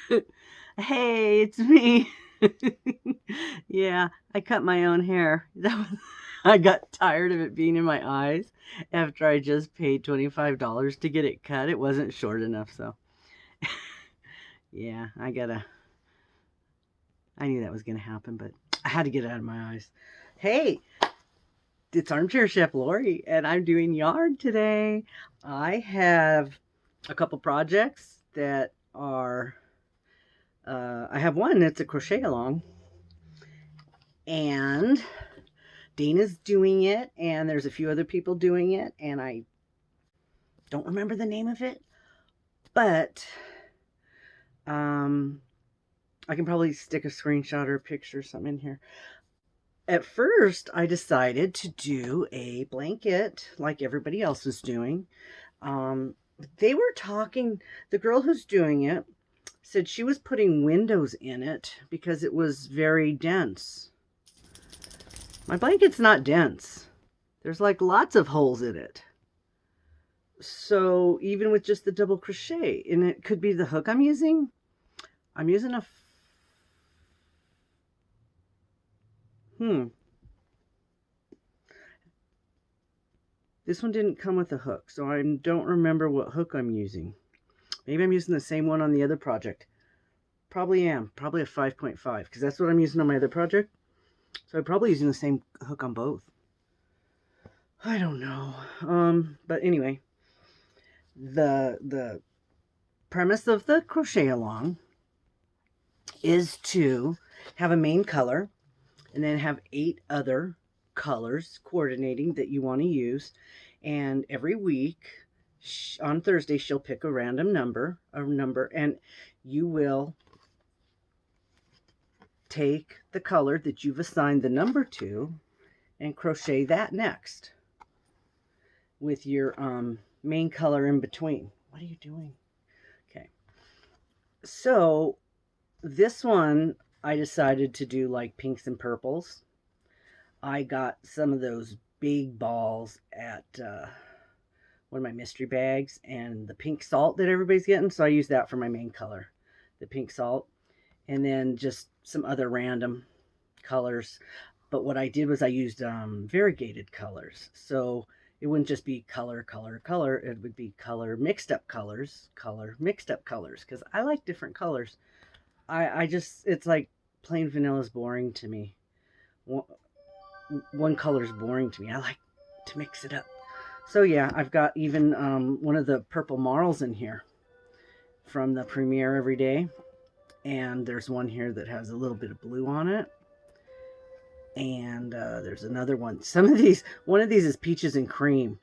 Hey, it's me. Yeah, I cut my own hair. I got tired of it being in my eyes after I just paid $25 to get it cut. It wasn't short enough, so yeah, I knew that was gonna happen, but I had to get it out of my eyes. Hey, it's Armchair Chef Lori, and I'm doing yarn today. I have a couple projects that are I have one that's a crochet along, and Dana's doing it, and there's a few other people doing it, and I don't remember the name of it, but um, I can probably stick a screenshot or a picture or something in here. At first, I decided to do a blanket like everybody else was doing. Um, they were talking, the girl who's doing it said she was putting windows in it because it was very dense. My blanket's not dense. There's like lots of holes in it. So even with just the double crochet, and it could be the hook I'm using. I'm using a this one didn't come with a hook, so I don't remember what hook I'm using. Maybe I'm using the same one on the other project. Probably am. Probably a 5.5, because that's what I'm using on my other project. So I'm probably using the same hook on both. I don't know. But anyway, the premise of the crochet along is to have a main color and then have 8 other colors coordinating that you want to use. And every week on Thursday, she'll pick a random number, and you will take the color that you've assigned the number to and crochet that next with your main color in between. What are you doing? Okay. So this one, I decided to do like pinks and purples. I got some of those big balls at one of my mystery bags, and the pink salt that everybody's getting, so I use that for my main color, the pink salt, and then just some other random colors. But what I did was I used variegated colors, so it wouldn't just be color, color, color. It would be color mixed up colors, because I like different colors. I just, it's like plain vanilla is boring to me. One color is boring to me. I like to mix it up. So yeah, I've got even one of the purple marls in here from the Premiere Every Day. And there's one here that has a little bit of blue on it. And there's another one. One of these is peaches and cream.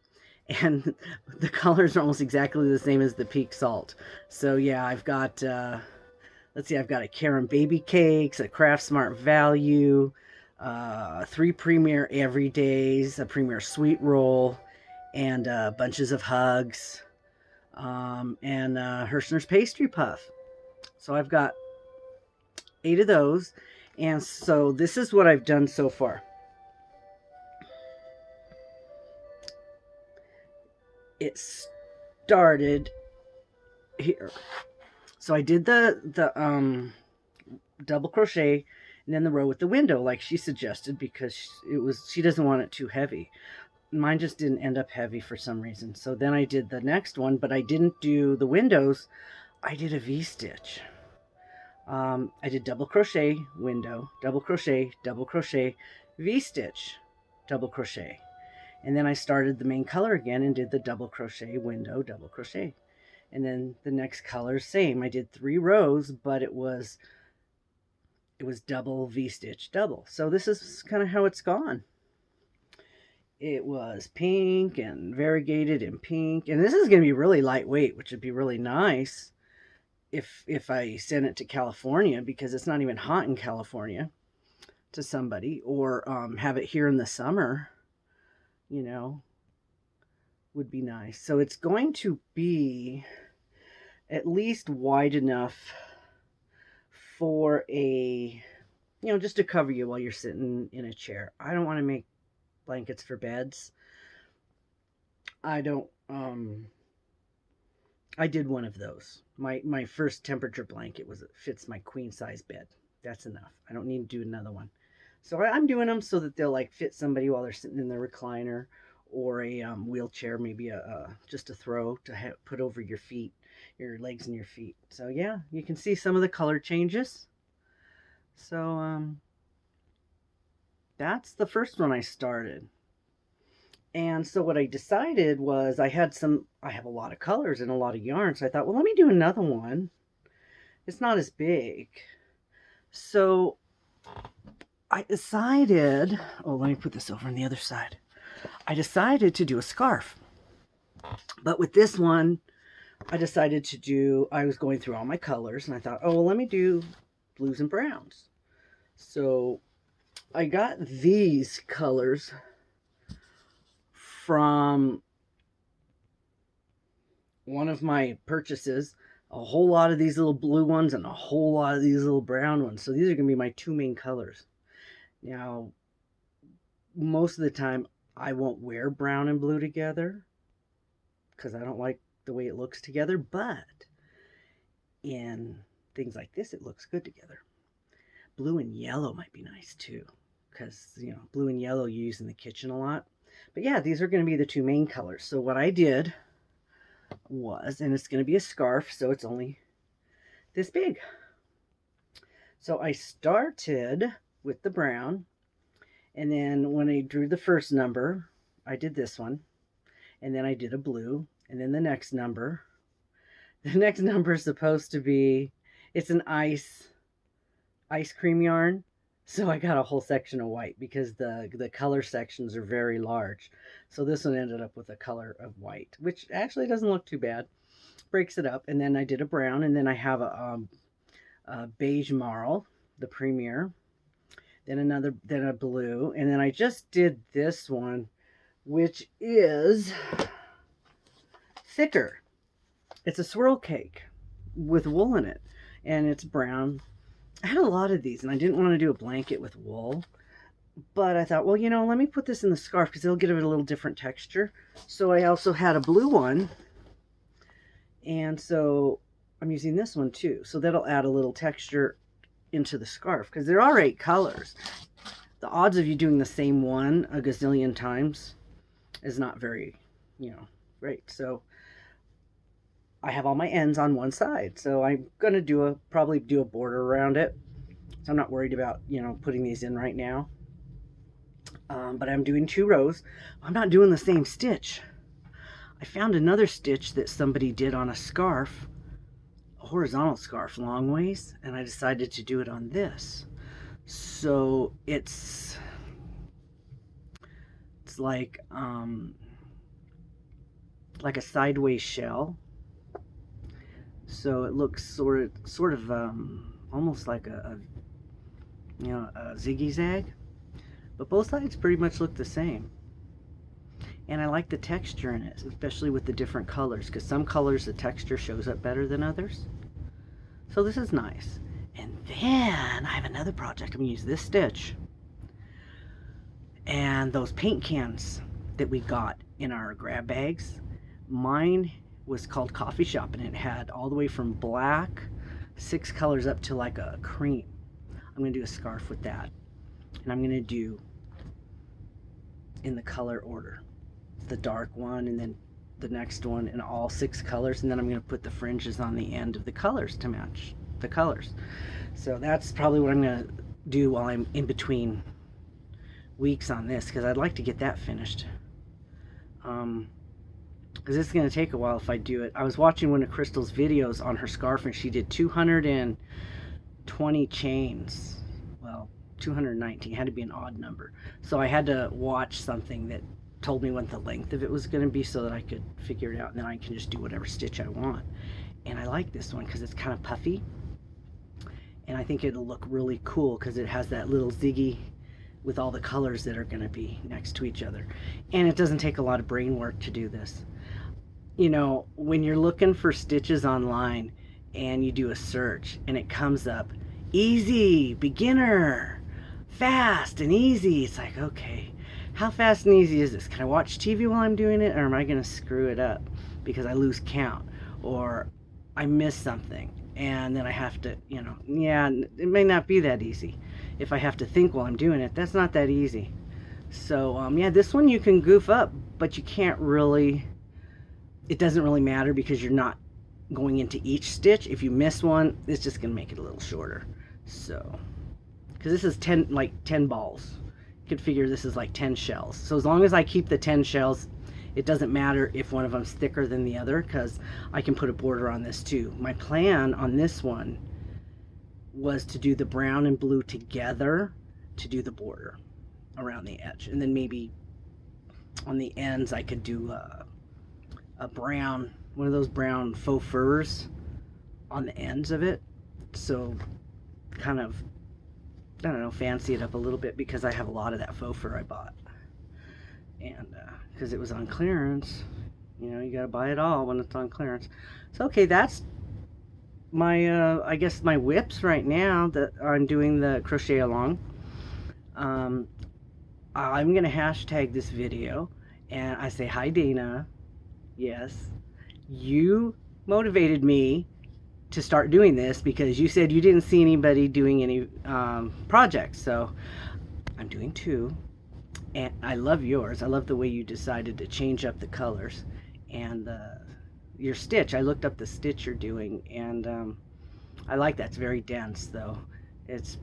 And the colors are almost exactly the same as the pink salt. So yeah, I've got, let's see, I've got a Karen Baby Cakes, a Craft Smart Value, 3 Premier Everydays, a Premier Sweet Roll, and bunches of hugs, and Hirschner's Pastry Puff. So I've got 8 of those, and so this is what I've done so far. It started here. So I did the double crochet and then the row with the window like she suggested, because she doesn't want it too heavy. Mine just didn't end up heavy for some reason. So then I did the next one, but I didn't do the windows. I did a V-stitch. I did double crochet, window, double crochet, V-stitch, double crochet. And then I started the main color again and did the double crochet, window, double crochet. And then the next color, same. I did 3 rows, but it was double V-stitch, double. So this is kind of how it's gone. It was pink and variegated and pink. And this is going to be really lightweight, which would be really nice if I send it to California, because it's not even hot in California, to somebody, or have it here in the summer, you know, would be nice. So it's going to be at least wide enough for a, just to cover you while you're sitting in a chair. I don't want to make blankets for beds. I don't I did one of those. My first temperature blanket was, it fits my queen size bed. That's enough. I don't need to do another one. So I'm doing them so that they'll like fit somebody while they're sitting in the recliner, or a wheelchair, maybe just a throw to put over your feet, your legs and your feet. So yeah, you can see some of the color changes. So that's the first one I started. And so what I decided was I have a lot of colors and a lot of yarn. So I thought, well, let me do another one. It's not as big. So I decided, oh, let me put this over on the other side. I decided to do a scarf. But with this one, I decided to do, I was going through all my colors and I thought, oh, well, let me do blues and browns. So I got these colors from one of my purchases, a whole lot of these little blue ones and a whole lot of these little brown ones. So these are going to be my two main colors. Now, most of the time, I won't wear brown and blue together because I don't like the way it looks together, but in things like this, it looks good together. Blue and yellow might be nice too, because, you know, blue and yellow you use in the kitchen a lot. But yeah, these are going to be the two main colors. So what I did was, and it's going to be a scarf, so it's only this big. So I started with the brown, and then when I drew the first number, I did this one, and then I did a blue, and then the next number. The next number is supposed to be, it's an ice cream yarn. So I got a whole section of white because the color sections are very large. So this one ended up with a color of white, which actually doesn't look too bad. Breaks it up. And then I did a brown, and then I have a beige marl, the premier. Then a blue, and then I just did this one, which is thicker. It's a swirl cake with wool in it, and it's brown. I had a lot of these, and I didn't want to do a blanket with wool, but I thought, well, you know, let me put this in the scarf because it'll give it a little different texture. So I also had a blue one, and so I'm using this one too. So that'll add a little texture into the scarf because there are 8 colors. The odds of you doing the same one a gazillion times is not very, you know, great. So I have all my ends on one side, so I'm gonna probably do a border around it. So I'm not worried about, you know, putting these in right now. But I'm doing 2 rows. I'm not doing the same stitch. I found another stitch that somebody did on a scarf, a horizontal scarf, long ways, and I decided to do it on this. So it's like a sideways shell. So it looks sort of almost like a ziggy-zag, but both sides pretty much look the same. And I like the texture in it, especially with the different colors, because some colors the texture shows up better than others. So this is nice. And then I have another project. I'm going to use this stitch and those paint cans that we got in our grab bags. Mine was called Coffee Shop, and it had all the way from black, 6 colors up to like a cream. I'm going to do a scarf with that, and I'm going to do in the color order, the dark one and then the next one in all 6 colors, and then I'm going to put the fringes on the end of the colors to match the colors. So that's probably what I'm going to do while I'm in between weeks on this, because I'd like to get that finished. Because it's going to take a while if I do it. I was watching one of Crystal's videos on her scarf, and she did 220 chains. Well, 219. It had to be an odd number. So I had to watch something that told me what the length of it was going to be so that I could figure it out, and then I can just do whatever stitch I want. And I like this one because it's kind of puffy, and I think it'll look really cool because it has that little ziggy with all the colors that are going to be next to each other. And it doesn't take a lot of brain work to do this. You know, when you're looking for stitches online and you do a search and it comes up easy, beginner, fast and easy, it's like, okay, how fast and easy is this? Can I watch TV while I'm doing it, or am I going to screw it up because I lose count? or I miss something, and then I have to, you know, yeah, it may not be that easy. If I have to think while I'm doing it, that's not that easy. So, yeah, this one you can goof up, but you can't really, it doesn't really matter because you're not going into each stitch. If you miss one, it's just going to make it a little shorter. So, because this is 10, like 10 balls. You could figure this is like 10 shells. So as long as I keep the 10 shells, it doesn't matter if one of them's thicker than the other, because I can put a border on this too. My plan on this one was to do the brown and blue together to do the border around the edge, and then maybe on the ends I could do a brown, one of those brown faux furs on the ends of it, so kind of, I don't know, fancy it up a little bit, because I have a lot of that faux fur I bought, and because it was on clearance. You know, you gotta buy it all when it's on clearance. So okay, that's my I guess my WIPS right now that I'm doing the crochet along. I'm gonna hashtag this video, and I say, hi Dana, yes, you motivated me to start doing this because you said you didn't see anybody doing any projects, so I'm doing 2. And I love yours. I love the way you decided to change up the colors and your stitch. I looked up the stitch you're doing, and I like that. It's very dense, though. It's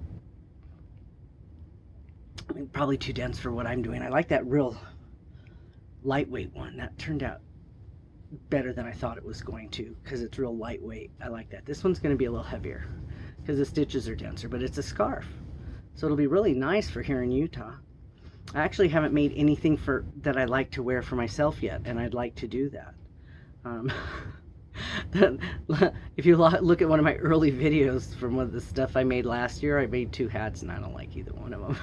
probably too dense for what I'm doing. I like that real lightweight one. That turned out better than I thought it was going to, because it's real lightweight. I like that. This one's going to be a little heavier because the stitches are denser, but it's a scarf, so it'll be really nice for here in Utah. I actually haven't made anything for that I like to wear for myself yet, and I'd like to do that. If you look at one of my early videos from one of the stuff I made last year, I made 2 hats, and I don't like either one of them.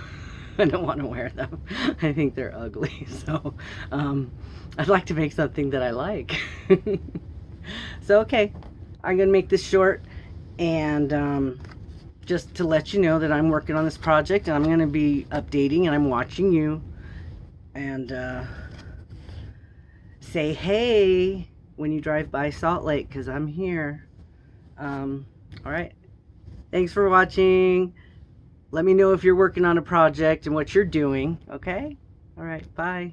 I don't want to wear them. I think they're ugly. So I'd like to make something that I like. So okay, I'm gonna make this short, and just to let you know that I'm working on this project, and I'm going to be updating, and I'm watching you, and say hey when you drive by Salt Lake, because I'm here. Alright, thanks for watching. Let me know if you're working on a project and what you're doing, okay? Alright, bye.